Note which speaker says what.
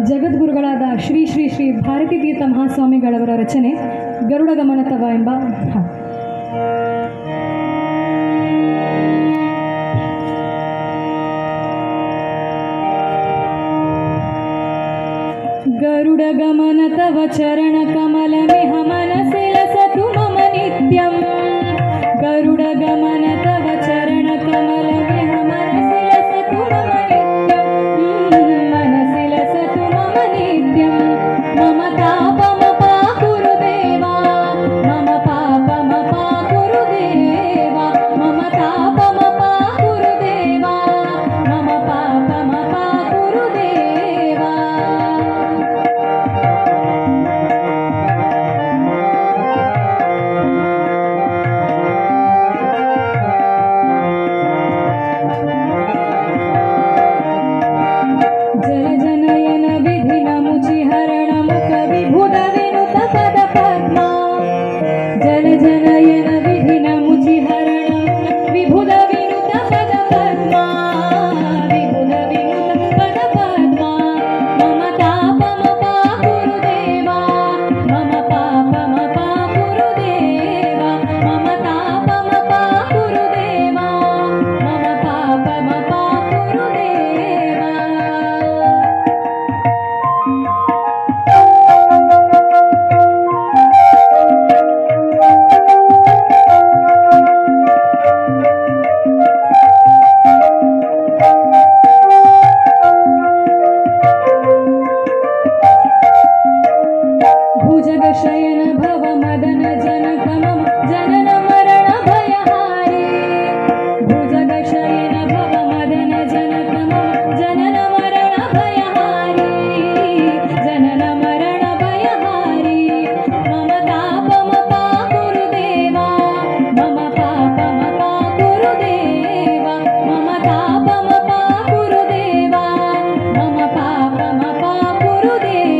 Speaker 1: ಜಗದ್ಗುರುಗಳಾದ ಶ್ರೀ ಶ್ರೀ ಶ್ರೀ ಭಾರತೀ ತೀರ್ಥ ಮಹಾಸ್ವಾಮಿಗಳವರ ರಚನೆ ಗರುಡ ಗಮನತವ ಎಂಬ ಗರುಡ ಗಮನ ತವ ಚರಣ ಕಮಲ ಮಿಹ ಮನಸಿ ಲಸತು ಮಮ ನಿತ್ಯಂ ಗರುಡ ಗಮನ ತವ ಚರಣ ಕಮಲ ಮಿಹ ಮನಸಿ ಲಸತು ಮಮ ನಿತ್ಯಂ ಮನಸಿ ಲಸತು ಮಮ ನಿತ್ಯಂ ಮಮ ತಾಪಮ ಪಾಕುರು ದೇವಾ ಮಮ ಪಾಪಮ ಪಾಕುರು ದೇವಾ ಮಮ ತಾಪಮ ಪಾಕುರು ದೇವಾ ಮಮ ಪಾಪಮ ಪಾಕುರು ದೇವಾ जलजनयन विधिन मुचिहरण मुख विभुद विनुत पद पद्मा जलजनयन विधिन मुचिहरण विभुद विनुत पद पद्मा विभुद विनुत पद पद्मा मम तापम पाकुरु देवा मम पापम पाकुरु देवा मम तापम पाकुरु देवा मम पापम पाकुरु देवा भुजगशयन भव मदन जनक मम जनन मरण भयहारी भुजगशयन भव मदन जनक मम जनन मरण भयहारी जनन मरण भयहारी मम तापम पाकुरु देवा मम पापम पाकुरु देवा मम तापम पाकुरु देवा मम पापम पाकुरु देवा